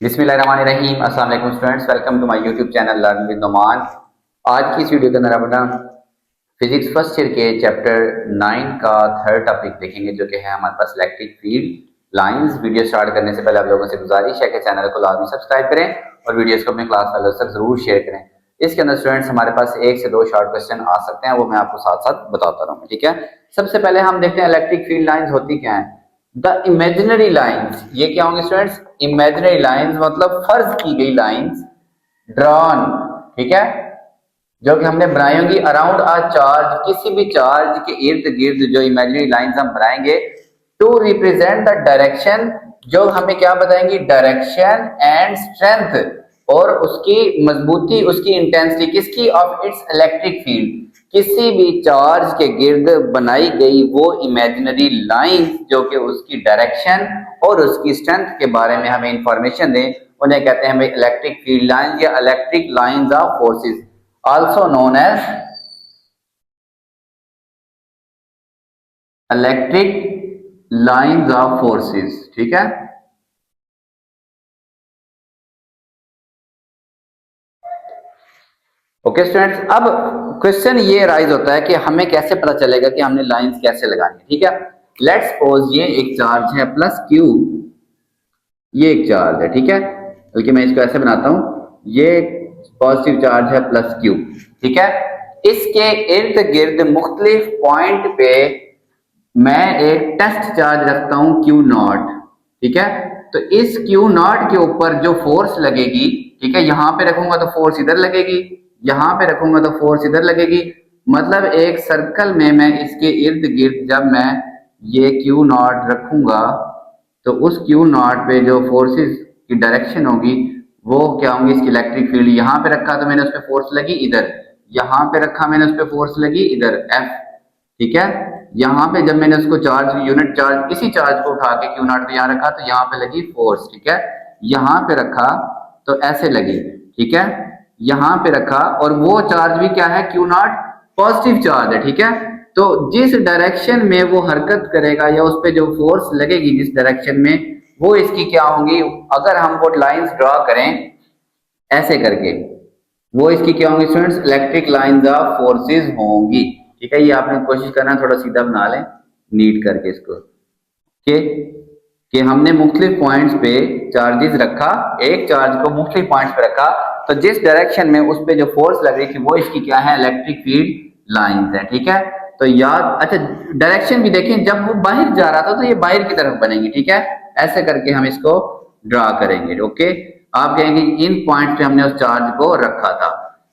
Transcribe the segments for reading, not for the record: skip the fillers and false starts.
बिस्मिल्लाहिर्रहमानिर्रहीम। अस्सलाम वालेकुम students, welcome to my YouTube channel learn with Noman. आज की इस वीडियो के अंदर अपना फिजिक्स फर्स्ट ईयर के चैप्टर 9 का थर्ड टॉपिक देखेंगे, जो कि है हमारे पास electric field lines. Video start करने से पहले आप लोगों से गुजारिश है कि चैनल को लाजमी सब्सक्राइब करें और वीडियोस को अपने क्लास वालों तक जरूर शेयर करें। इसके अंदर स्टूडेंट्स हमारे पास 1 से 2 शॉर्ट क्वेश्चन आ सकते हैं, वो मैं आपको साथ साथ बताता रहूँगा। ठीक है, सबसे पहले हम देखते हैं इलेक्ट्रिक फील्ड लाइंस होती क्या है। द इमेजिनरी लाइंस, ये क्या होंगे स्टूडेंट्स? इमेजिनरी लाइंस मतलब फर्ज की गई लाइंस ड्रॉन, ठीक है, जो कि हमने बनाई होंगी अराउंड अ चार्ज, किसी भी चार्ज के इर्द गिर्द जो इमेजिनरी लाइंस हम बनाएंगे टू रिप्रेजेंट द डायरेक्शन, जो हमें क्या बताएंगी? डायरेक्शन एंड स्ट्रेंथ, और उसकी मजबूती, उसकी इंटेंसिटी किसकी? Of its electric field. किसी भी चार्ज के गिर्द बनाई गई वो इमेजिनरी लाइन जो कि उसकी डायरेक्शन और उसकी स्ट्रेंथ के बारे में हमें इंफॉर्मेशन दें, उन्हें कहते हैं इलेक्ट्रिक फील्ड लाइन या electric lines of forces, also known as electric lines of forces. ठीक है, ओके स्टूडेंट्स, अब क्वेश्चन ये राइज होता है कि हमें कैसे पता चलेगा कि हमने लाइंस कैसे लगानी है। ठीक है, लेट्स सपोज ये एक चार्ज है प्लस क्यू, ये एक चार्ज है। ठीक है, बल्कि मैं इसको ऐसे बनाता हूं, ये पॉजिटिव चार्ज है प्लस क्यू। ठीक है, इसके इर्द गिर्द मुख्तलिफ पॉइंट पे मैं एक टेस्ट चार्ज रखता हूं क्यू नॉट। ठीक है, तो इस क्यू नॉट के ऊपर जो फोर्स लगेगी, ठीक है, यहां पे रखूंगा तो फोर्स इधर लगेगी, यहां पे रखूंगा तो फोर्स इधर लगेगी। मतलब एक सर्कल में मैं इसके इर्द गिर्द जब मैं ये क्यू नॉट रखूंगा तो उस क्यू नॉट पे जो फोर्सेस की डायरेक्शन होगी वो क्या होंगी? इसकी इलेक्ट्रिक फील्ड। यहाँ पे रखा तो मैंने उस पर फोर्स लगी इधर, यहाँ पे रखा मैंने उस पर फोर्स लगी इधर एफ। ठीक है, यहाँ पे जब मैंने उसको चार्ज, यूनिट चार्ज, इसी चार्ज को उठा के क्यू नॉट पे यहाँ रखा तो यहाँ पे लगी फोर्स। ठीक है, यहाँ पे रखा तो ऐसे लगी। ठीक है, यहाँ पे रखा और वो चार्ज भी क्या है? क्यू नॉट पॉजिटिव चार्ज है। ठीक है, तो जिस डायरेक्शन में वो हरकत करेगा या उस पर जो फोर्स लगेगी जिस डायरेक्शन में, वो इसकी क्या होंगी? अगर हम वो लाइंस ड्रॉ करें ऐसे करके, वो इसकी क्या होंगी students? Electric lines of forces होंगी। ठीक है, ये आपने कोशिश करना थोड़ा सीधा बना लें नीट करके इसको, कि कि हमने मुख्तलिफ पॉइंट्स पे चार्जेस रखा, एक चार्ज को मुख्तलिफ पॉइंट्स पे रखा, तो जिस डायरेक्शन में उस पे जो फोर्स लग रही थी वो इसकी क्या है? इलेक्ट्रिक फील्ड लाइंस है। ठीक है, तो याद, अच्छा डायरेक्शन भी देखें, जब वो बाहर जा रहा था तो ये बाहर की तरफ बनेंगे। ठीक है, ऐसे करके हम इसको ड्रा करेंगे। ओके, आप कहेंगे इन पॉइंट पे हमने उस चार्ज को रखा था,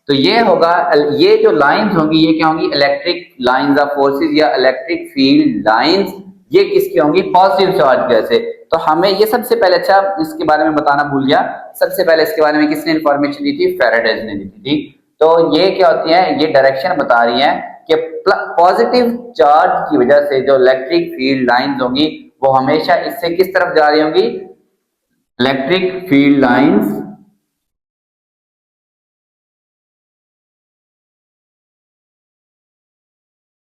तो ये होगा, ये जो लाइंस होंगी ये क्या होंगी? इलेक्ट्रिक लाइंस ऑफ फोर्सेस या इलेक्ट्रिक फील्ड लाइंस। ये किसकी होंगी? पॉजिटिव चार्ज की वजह से। तो हमें ये सबसे पहले, अच्छा इसके बारे में बताना भूल गया, सबसे पहले इसके बारे में किसने इंफॉर्मेशन दी थी? फैराडेज ने दी थी। तो ये क्या होती है? ये डायरेक्शन बता रही है कि पॉजिटिव चार्ज की वजह से जो इलेक्ट्रिक फील्ड लाइंस होंगी वो हमेशा इससे किस तरफ जा रही होंगी? Electric field lines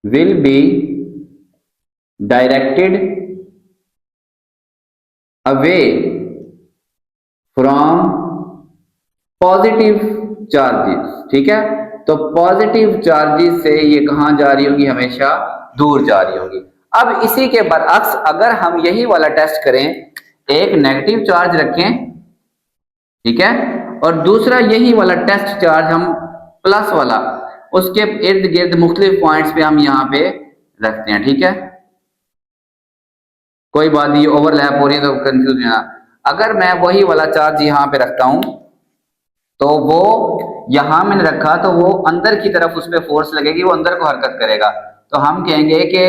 will be directed away from positive charges. ठीक है, तो पॉजिटिव चार्जेस से ये कहां जा रही होगी? हमेशा दूर जा रही होगी। अब इसी के बरअक्स अगर हम यही वाला टेस्ट करें, एक नेगेटिव चार्ज रखें, ठीक है, और दूसरा यही वाला टेस्ट चार्ज हम प्लस वाला उसके इर्द गिर्द मुख्तलिफ पॉइंट्स पे हम यहाँ पे रखते हैं। ठीक है, कोई बात नहीं, ओवरलैप हो रही है तो कंफ्यूज नहीं होना। अगर मैं वही वाला चार्ज यहाँ पे रखता हूं तो वो यहां मैंने रखा तो वो अंदर की तरफ उस पर फोर्स लगेगी, वो अंदर को हरकत करेगा। तो हम कहेंगे कि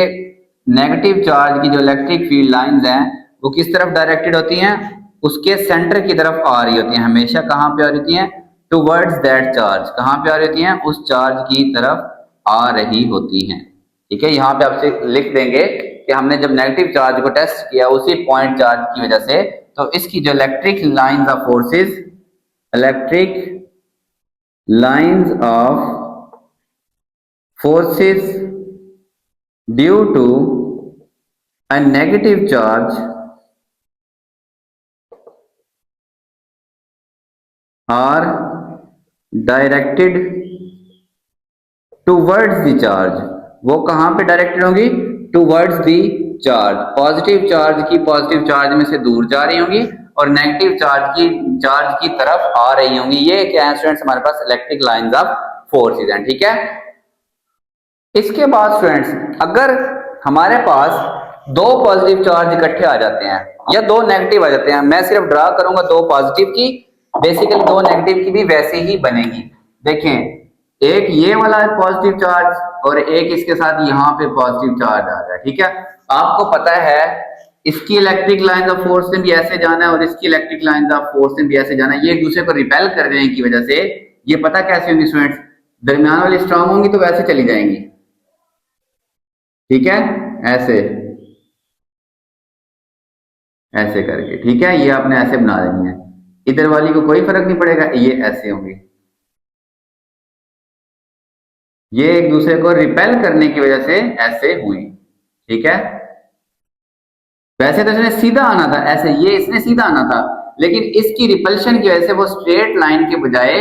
नेगेटिव चार्ज की जो इलेक्ट्रिक फील्ड लाइंस हैं वो किस तरफ डायरेक्टेड होती हैं? उसके सेंटर की तरफ आ रही होती हैं। हमेशा कहां पे आ रही होती हैं? Towards that charge. कहां पे आ रही होती हैं? उस चार्ज की तरफ आ रही होती हैं। ठीक है, यहाँ पे आपसे लिख देंगे कि हमने जब नेगेटिव चार्ज को टेस्ट किया उसी पॉइंट चार्ज की वजह से, तो इसकी जो electric lines of forces, electric lines of forces due to a negative charge are directed towards the charge, वो कहां पे डायरेक्टेड होंगी, towards the charge, positive charge की पॉजिटिव चार्ज में से दूर जा रही होंगी और नेगेटिव चार्ज की तरफ आ रही होंगी। ये क्या है स्टूडेंट्स, हमारे पास इलेक्ट्रिक लाइंस ऑफ फोर्सेस हैं, ठीक है। इसके बाद स्टूडेंट्स अगर हमारे पास दो पॉजिटिव चार्ज इकट्ठे आ जाते हैं या दो नेगेटिव आ जाते हैं, मैं सिर्फ ड्रा करूंगा दो पॉजिटिव की, बेसिकली दो नेगेटिव की भी वैसे ही बनेगी। देखें एक ये वाला पॉजिटिव चार्ज और एक इसके साथ यहाँ पे पॉजिटिव चार्ज आ रहा है, ठीक है। आपको पता है इसकी इलेक्ट्रिक लाइन ऑफ फोर्स ने भी ऐसे जाना है और इसकी इलेक्ट्रिक लाइन ऑफ फोर्स ने भी ऐसे जाना है, ये एक दूसरे को रिपेल कर रहे हैं की वजह से ये पता कैसे होंगी स्टूडेंट्स, दरमियान वाली स्ट्रांग होंगी तो वैसे चली जाएंगी, ठीक है, ऐसे ऐसे करके, ठीक है, ये आपने ऐसे बना देनी है, इधर वाली को कोई फर्क नहीं पड़ेगा, ये ऐसे होंगी, ये एक दूसरे को रिपेल करने की वजह से ऐसे हुई, ठीक है। वैसे तो इसने सीधा आना था ऐसे, ये इसने सीधा आना था, लेकिन इसकी रिपल्शन की वजह से वो स्ट्रेट लाइन के बजाय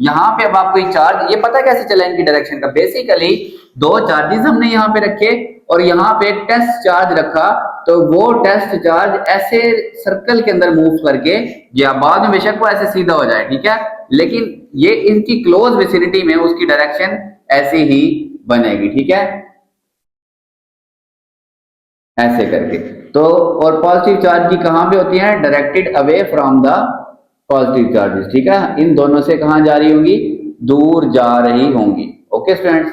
यहाँ पे अब आपको ये चार्ज, ये पता कैसे चला इनकी डायरेक्शन का, बेसिकली दो चार्जेस हमने यहाँ पे रखे और यहाँ पे एक टेस्ट चार्ज रखा, तो वो टेस्ट चार्ज ऐसे सर्कल के अंदर मूव करके या बाद में बेशक वो ऐसे सीधा हो जाए, ठीक है, लेकिन ये इनकी क्लोज विसिनिटी में उसकी डायरेक्शन ऐसे ही बनेगी, ठीक है, ऐसे करके। तो और पॉजिटिव चार्ज की कहां पे होती है, directed away from the positive charges, ठीक है, इन दोनों से कहां जा रही होंगी, दूर जा रही होंगी। ओके स्टूडेंट्स,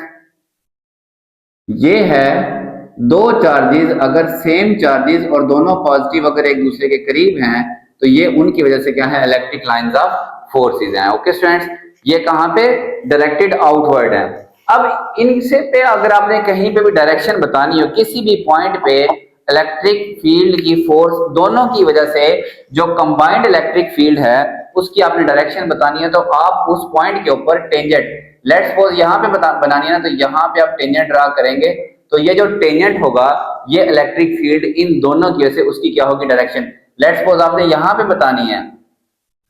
ये है दो चार्जेस अगर सेम चार्जेस और दोनों पॉजिटिव अगर एक दूसरे के करीब हैं तो ये उनकी वजह से क्या है, इलेक्ट्रिक लाइंस ऑफ फोर्सेस हैं। ओके स्टूडेंट्स, ये कहां पे, डायरेक्टेड आउटवर्ड है। अब इनसे पे अगर आपने कहीं पे भी डायरेक्शन बतानी हो किसी भी पॉइंट पे, इलेक्ट्रिक फील्ड की फोर्स दोनों की वजह से जो कंबाइंड इलेक्ट्रिक फील्ड है उसकी आपने डायरेक्शन बतानी है, तो आप उस पॉइंट के ऊपर टेंजेंट, लेट्स सपोज यहाँ पे बनानी है ना, तो यहाँ पे आप टेंजेंट ड्रा करेंगे, तो ये जो टेंजेंट होगा ये इलेक्ट्रिक फील्ड इन दोनों की वजह से उसकी क्या होगी, डायरेक्शन। लेट्स सपोज आपने यहाँ पे बतानी है,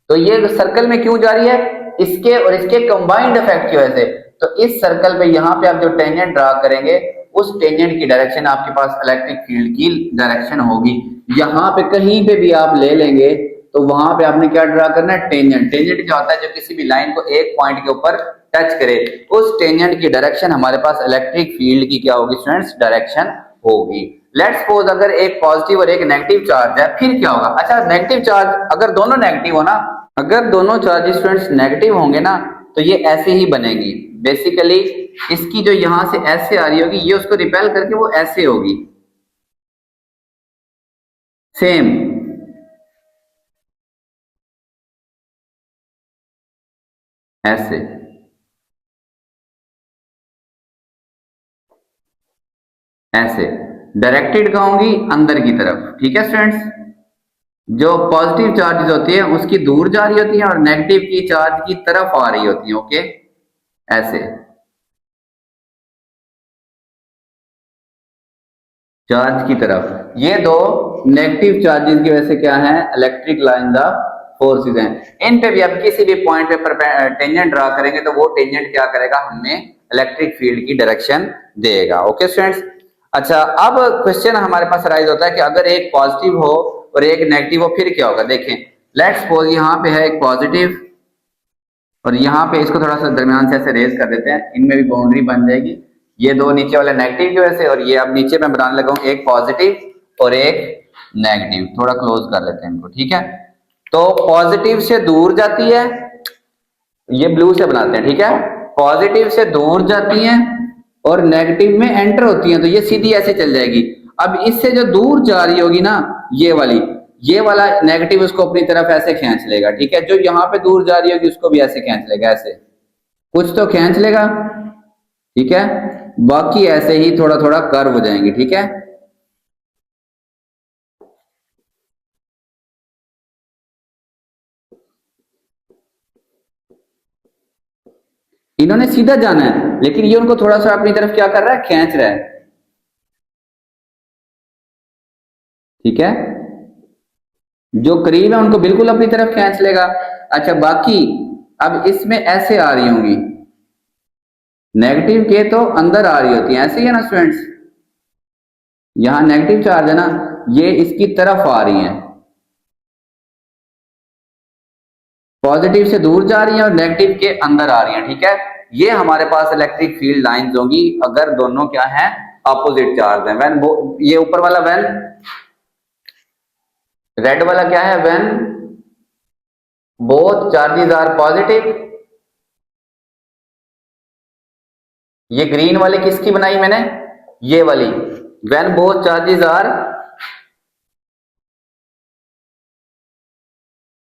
तो ये सर्कल में क्यों जा रही है, इसके और इसके कंबाइंड इफेक्ट की वजह से, तो इस सर्कल पे यहाँ पे आप जो टेंजेंट ड्रा करेंगे उस टेंजेंट की डायरेक्शन आपके पास इलेक्ट्रिक फील्ड की डायरेक्शन होगी। यहाँ पे कहीं पे भी आप ले लेंगे तो वहां पे आपने क्या ड्रा करना है, टेंजेंट। टेंजेंट क्या होता है, जो किसी भी लाइन को एक पॉइंट के ऊपर टच करे, उस टेंजेंट की डायरेक्शन हमारे पास इलेक्ट्रिक फील्ड की क्या होगी स्टूडेंट्स, डायरेक्शन होगी। लेट्स सपोज अगर एक पॉजिटिव और एक नेगेटिव चार्ज है, फिर क्या होगा, अच्छा नेगेटिव चार्ज अगर दोनों नेगेटिव हो ना, अगर दोनों चार्जेस स्टूडेंट्स नेगेटिव होंगे ना तो ये ऐसे ही बनेगी, बेसिकली इसकी जो यहां से ऐसे आ रही होगी ये उसको रिपेल करके वो ऐसे होगी, सेम ऐसे, ऐसे डायरेक्टेड का होंगी अंदर की तरफ, ठीक है स्टूडेंट्स। जो पॉजिटिव चार्जेस होती है उसकी दूर जा रही होती है और नेगेटिव की चार्ज की तरफ आ रही होती है, ओके, ऐसे चार्ज की तरफ। ये दो नेगेटिव चार्जेस की वजह से क्या है, इलेक्ट्रिक लाइन द फोर्सेस हैं। इन पे भी आप किसी भी पॉइंट पे टेंजेंट ड्रा करेंगे तो वो टेंजेंट क्या करेगा, हमें इलेक्ट्रिक फील्ड की डायरेक्शन देगा। ओके स्टूडेंट्स, अच्छा अब क्वेश्चन हमारे पास राइज होता है कि अगर एक पॉजिटिव हो और एक नेगेटिव हो फिर क्या होगा। देखें लेट्स सपोज यहाँ पे है एक पॉजिटिव और यहाँ पे इसको थोड़ा सा दरमियान से ऐसे रेज कर देते हैं, इनमें भी बाउंड्री बन जाएगी, ये दो नीचे वाले नेगेटिव की वजह से, और ये अब नीचे मैं बनाने लगा हूं एक पॉजिटिव और एक नेगेटिव, थोड़ा क्लोज कर लेते हैं इनको, ठीक है। तो पॉजिटिव से दूर जाती है, ये ब्लू से बनाते हैं, ठीक है, पॉजिटिव से दूर जाती हैं और नेगेटिव में एंटर होती हैं, तो ये सीधी ऐसे चल जाएगी। अब इससे जो दूर जा रही होगी ना ये वाली, ये वाला नेगेटिव उसको अपनी तरफ ऐसे खींच लेगा, ठीक है, जो यहाँ पे दूर जा रही होगी उसको भी ऐसे खींच लेगा, ऐसे कुछ तो खींच लेगा, ठीक है, बाकी ऐसे ही थोड़ा थोड़ा कर्व हो जाएंगे, ठीक है। इन्होंने सीधा जाना है लेकिन ये उनको थोड़ा सा अपनी तरफ क्या कर रहा है, खींच रहा है, ठीक है, जो करीब है उनको बिल्कुल अपनी तरफ खींच लेगा। अच्छा बाकी अब इसमें ऐसे आ रही होंगी, नेगेटिव के तो अंदर आ रही होती है, ऐसे ही है ना स्टूडेंट्स, यहां नेगेटिव चार्ज है ना, ये इसकी तरफ आ रही हैं, पॉजिटिव से दूर जा रही हैं और नेगेटिव के अंदर आ रही हैं, ठीक है। ये हमारे पास इलेक्ट्रिक फील्ड लाइंस होंगी अगर दोनों क्या है, अपोजिट चार्ज है। व्हेन ये ऊपर वाला व्हेन, रेड वाला क्या है, when both charges are positive. ये ग्रीन वाली किसकी बनाई मैंने, ये वाली, when both charges are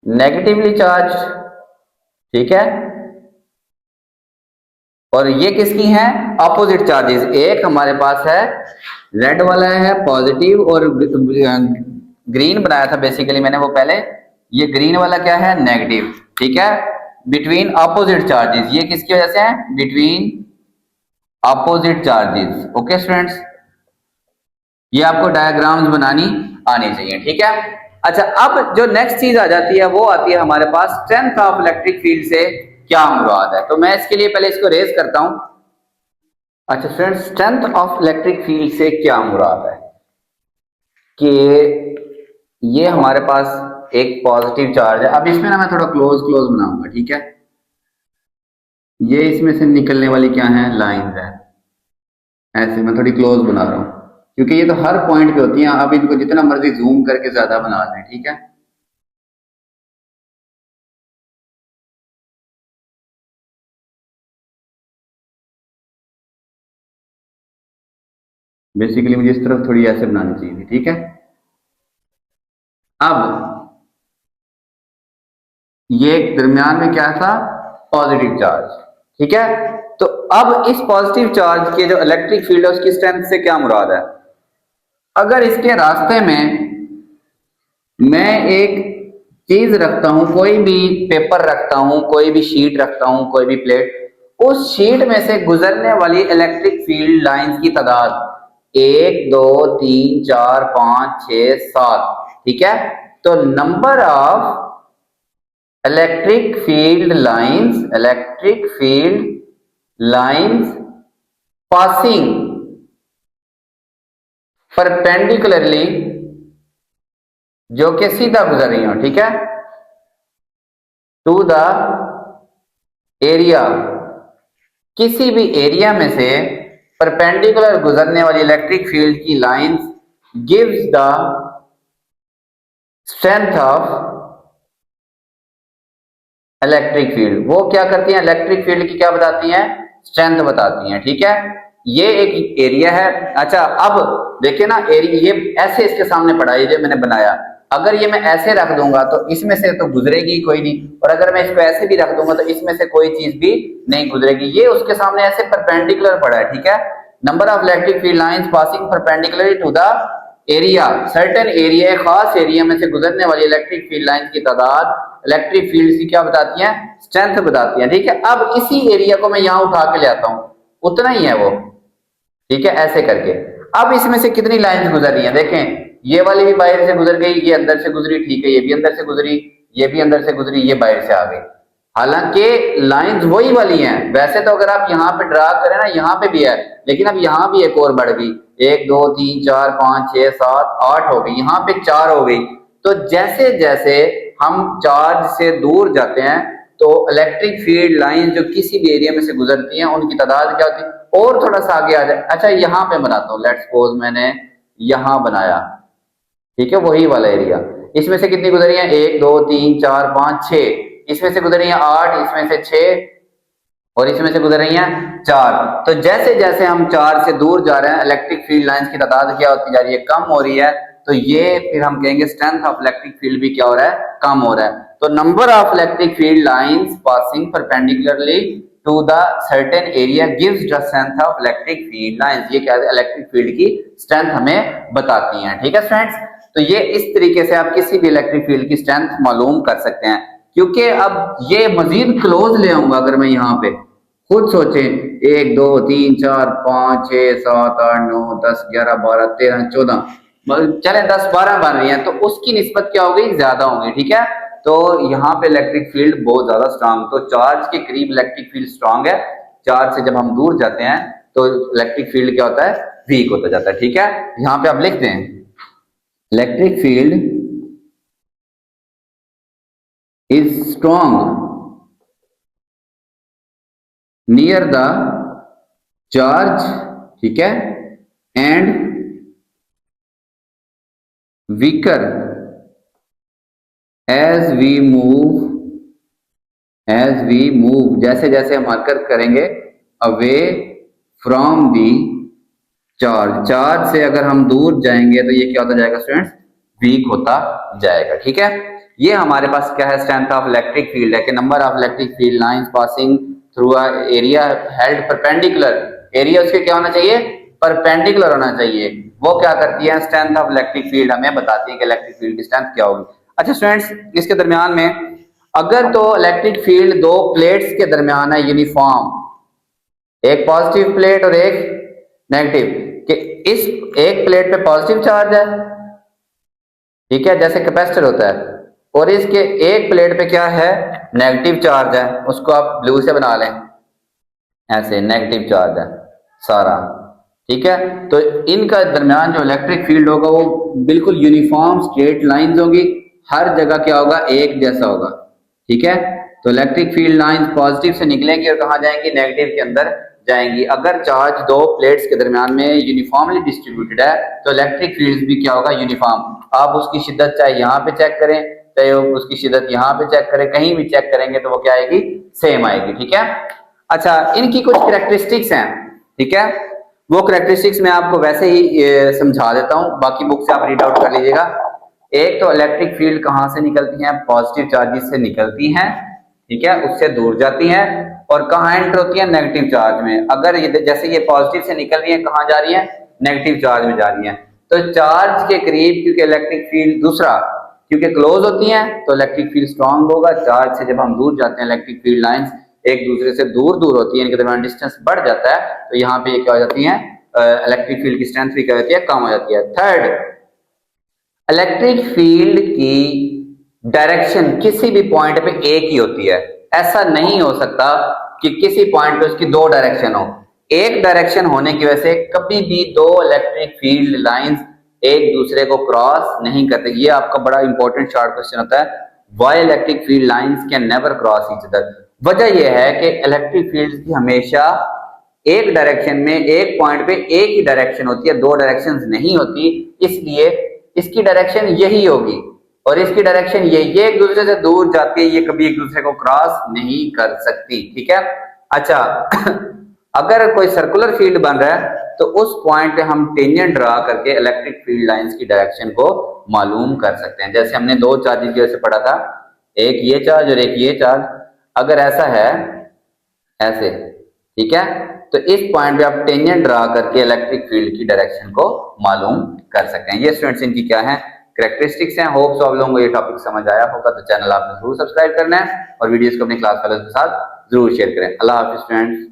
negatively charge, ठीक है। और ये किसकी है, अपोजिट चार्जेस। एक हमारे पास है रेड वाला है पॉजिटिव, और ग्रीन बनाया था बेसिकली मैंने वो पहले, ये ग्रीन वाला क्या है, नेगेटिव, ठीक है। बिटवीन अपोजिट चार्जेस, ये किसकी वजह से है, between opposite charges. Okay students, ये आपको डायग्राम्स बनानी आनी चाहिए, ठीक है। अच्छा, अब जो नेक्स्ट चीज आ जाती है वो आती है हमारे पास स्ट्रेंथ ऑफ इलेक्ट्रिक फील्ड से क्या मुराद है। तो मैं इसके लिए पहले इसको रेज करता हूं। अच्छा friends, strength of electric field से क्या मुराद है कि ये हमारे पास एक पॉजिटिव चार्ज है। अब इसमें ना मैं थोड़ा क्लोज क्लोज बनाऊंगा, ठीक है। ये इसमें से निकलने वाली क्या है, लाइंस है, ऐसे मैं थोड़ी क्लोज बना रहा हूं क्योंकि ये तो हर पॉइंट पे होती हैं। अब इनको जितना मर्जी जूम करके ज्यादा बना दें, ठीक है। बेसिकली मुझे इस तरफ थोड़ी ऐसे बनानी चाहिए थी, ठीक है। अब ये दरमियान में क्या था, पॉजिटिव चार्ज, ठीक है। तो अब इस पॉजिटिव चार्ज के जो इलेक्ट्रिक फील्ड है उसकी स्ट्रेंथ से क्या मुराद है। अगर इसके रास्ते में मैं एक चीज रखता हूं, कोई भी पेपर रखता हूं, कोई भी शीट रखता हूं, कोई भी प्लेट, उस शीट में से गुजरने वाली इलेक्ट्रिक फील्ड लाइंस की तादाद 1 2 3 4 5 6 7, ठीक है। तो number of electric field lines passing perpendicularly, जो कि सीधा गुजर रही हो, ठीक है, टू द एरिया, किसी भी एरिया में से परपेंडिकुलर गुजरने वाली इलेक्ट्रिक फील्ड की lines gives the strength of electric field. वो क्या करती हैं, इलेक्ट्रिक फील्ड की क्या बताती हैं, स्ट्रेंथ बताती हैं, ठीक है। ये एक एरिया है। अच्छा, अब देखिए ना, एरिया ये ऐसे इसके सामने पड़ा है जो मैंने बनाया, अगर ये मैं ऐसे रख दूंगा तो इसमें से तो गुजरेगी कोई नहीं, और अगर मैं इसको ऐसे भी रख दूंगा तो इसमें से कोई चीज भी नहीं गुजरेगी। ये उसके सामने ऐसे परपेंडिकुलर पड़ा है, ठीक है। Number of electric field lines passing perpendicularly to the area, certain area, खास एरिया में से गुजरने वाली इलेक्ट्रिक फील्ड लाइंस की तादाद इलेक्ट्रिक फील्ड की क्या बताती हैं, स्ट्रेंथ बताती हैं, ठीक है। अब इसी एरिया को मैं यहां उठा के ले आता हूं, उतना ही है वो, ठीक है, ऐसे करके। अब इसमें से कितनी लाइंस गुजर रही हैं, देखें, ये वाली भी बाहर से गुजर गई, ये अंदर से गुजरी, ठीक है, ये भी अंदर से गुजरी, ये भी अंदर से गुजरी, ये बाहर से आ गई। हालांकि लाइंस वही वाली हैं। वैसे तो अगर आप यहाँ पे ड्रा करें ना, यहाँ पे भी है, लेकिन अब यहाँ भी एक और बढ़ गई, 1 2 3 4 5 6 7 8 हो गई, यहाँ पे 4 हो गई। तो जैसे जैसे हम चार्ज से दूर जाते हैं तो इलेक्ट्रिक फील्ड लाइन जो किसी भी एरिया में से गुजरती हैं उनकी तादाद क्या होती है, और थोड़ा सा आगे आ जाए। अच्छा, यहाँ पे बनाता हूँ, लेट्स सपोज मैंने यहाँ बनाया, ठीक है, वही वाला एरिया। इसमें से कितनी गुजरी है, 1 2 3 4 5 6, इसमें से गुजर रही है 8, इसमें से 6, और इसमें से गुजर रही है 4। तो जैसे जैसे हम 4 से दूर जा रहे हैं इलेक्ट्रिक फील्ड लाइंस की तादाद क्या होती जा रही है, कम हो रही है। तो ये फिर हम कहेंगे स्ट्रेंथ ऑफ इलेक्ट्रिक फील्ड भी क्या हो रहा है, कम हो रहा है। तो number of electric field lines passing perpendicularly to the certain area gives the strength of electric field lines. ये क्या है, इलेक्ट्रिक फील्ड की स्ट्रेंथ हमें बताती हैं, ठीक है स्टूडेंट्स। तो ये इस तरीके से आप किसी भी इलेक्ट्रिक फील्ड की स्ट्रेंथ मालूम कर सकते हैं। क्योंकि अब ये मजीद क्लोज ले आऊंगा, अगर मैं यहाँ पे खुद सोचें, 1 2 3 4 5 6 7 8 9 10 11 12 13 14, चले 10 12 बन रही हैं, तो उसकी निस्बत क्या होगी, ज्यादा होगी, ठीक है। तो तो यहाँ पे इलेक्ट्रिक फील्ड बहुत ज्यादा स्ट्रांग, तो चार्ज के करीब इलेक्ट्रिक फील्ड स्ट्रांग है, चार्ज से जब हम दूर जाते हैं तो इलेक्ट्रिक फील्ड क्या होता है, वीक होता जाता है। ठीक है, यहाँ पे आप लिखते हैं electric field is strong near the charge, ठीक है, and weaker as we move, जैसे जैसे हम हरकत करेंगे away from the charge, charge से अगर हम दूर जाएंगे तो ये क्या होता जाएगा स्टूडेंट्स, वीक होता जाएगा। ठीक है, ये हमारे पास क्या है, स्ट्रेंथ ऑफ इलेक्ट्रिक फील्ड है कि number of electric field lines passing through a area held perpendicular, area उसके क्या होना चाहिए, परपेंडिकुलर होना चाहिए। वो क्या करती है, स्ट्रेंथ ऑफ इलेक्ट्रिक फील्ड हमें बताती है कि इलेक्ट्रिक फील्ड की स्ट्रेंथ क्या होगी। अच्छा स्टूडेंट्स, इसके दरमियान में अगर तो इलेक्ट्रिक फील्ड दो प्लेट्स के दरमियान है यूनिफॉर्म, एक पॉजिटिव प्लेट और एक नेगेटिव, कि इस एक प्लेट पे पॉजिटिव चार्ज है, ठीक है, जैसे कैपेसिटर होता है, और इसके एक प्लेट पे क्या है, नेगेटिव चार्ज है, उसको आप ब्लू से बना लें, ऐसे नेगेटिव चार्ज है सारा। ठीक है, तो इनका दरमियान जो इलेक्ट्रिक फील्ड होगा वो बिल्कुल यूनिफॉर्म स्ट्रेट लाइंस होगी, हर जगह क्या होगा, एक जैसा होगा। ठीक है, तो इलेक्ट्रिक फील्ड लाइंस पॉजिटिव से निकलेंगी और कहाँ जाएंगी, नेगेटिव के अंदर जाएंगी। अगर चार्ज दो प्लेट्स के दरमियान में यूनिफॉर्मली डिस्ट्रीब्यूटेड है तो इलेक्ट्रिक फील्ड भी क्या होगा, यूनिफॉर्म। आप उसकी शिद्दत चाहे यहाँ पे चेक करें, चाहे उसकी शिद्दत यहाँ पे चेक करें, कहीं भी चेक करेंगे तो वो क्या आएगी, सेम आएगी। ठीक है, अच्छा इनकी कुछ कैरेक्टरिस्टिक्स हैं, ठीक है, वो कैरेक्टरिस्टिक्स मैं आपको वैसे ही समझा देता हूँ, बाकी बुक से आप रीड आउट कर लीजिएगा। एक तो इलेक्ट्रिक फील्ड कहाँ से निकलती हैं, पॉजिटिव चार्जेस से निकलती हैं, ठीक है, उससे दूर जाती हैं, और कहाँ एंटर होती है, नेगेटिव चार्ज में। अगर ये जैसे ये पॉजिटिव से निकल रही है, कहाँ जा रही है, नेगेटिव चार्ज में जा रही है, तो चार्ज के करीब क्योंकि इलेक्ट्रिक फील्ड दूसरा क्योंकि क्लोज होती है तो इलेक्ट्रिक फील्ड स्ट्रांग होगा। चार्ज से जब हम दूर जाते हैं, इलेक्ट्रिक फील्ड लाइंस एक दूसरे से दूर दूर होती है, इनके दरमियान डिस्टेंस बढ़ जाता है, तो यहाँ पे ये क्या हो जाती है, इलेक्ट्रिक फील्ड की स्ट्रेंथ भी क्या होती है, कम हो जाती है। थर्ड, इलेक्ट्रिक फील्ड की डायरेक्शन किसी भी पॉइंट पे एक ही होती है, ऐसा नहीं हो सकता कि किसी पॉइंट पे उसकी दो डायरेक्शन हो। एक डायरेक्शन होने की वजह से कभी भी दो इलेक्ट्रिक फील्ड लाइंस एक दूसरे को क्रॉस नहीं करते। ये आपका बड़ा इंपॉर्टेंट शॉर्ट क्वेश्चन होता है, why electric field lines can never cross each other. वजह यह है कि इलेक्ट्रिक फील्ड की हमेशा एक डायरेक्शन में, एक पॉइंट पे एक ही डायरेक्शन होती है, दो डायरेक्शंस नहीं होती, इसलिए इसकी डायरेक्शन यही होगी और इसकी डायरेक्शन ये एक दूसरे से दूर जाती है, ये कभी एक दूसरे को क्रॉस नहीं कर सकती। ठीक है, अच्छा अगर कोई सर्कुलर फील्ड बन रहा है तो उस पॉइंट पे हम टेंजेंट ड्रा करके इलेक्ट्रिक फील्ड लाइंस की डायरेक्शन को मालूम कर सकते हैं। जैसे हमने दो चार्जेस की वजह से पढ़ा था, एक ये चार्ज और एक ये चार्ज, अगर ऐसा है ऐसे, ठीक है, तो इस पॉइंट पे आप टेंजेंट ड्रा करके इलेक्ट्रिक फील्ड की डायरेक्शन को मालूम कर सकते हैं। ये स्टूडेंट्स इनकी क्या है, कैरेक्टरिस्टिक्स हैं। होप आप लोगों को ये टॉपिक समझ आया होगा, तो चैनल आपने जरूर सब्सक्राइब करना है और वीडियोस को अपने क्लास फेलोज के साथ जरूर शेयर करें। अल्लाह हाफिज स्टूडेंट्स।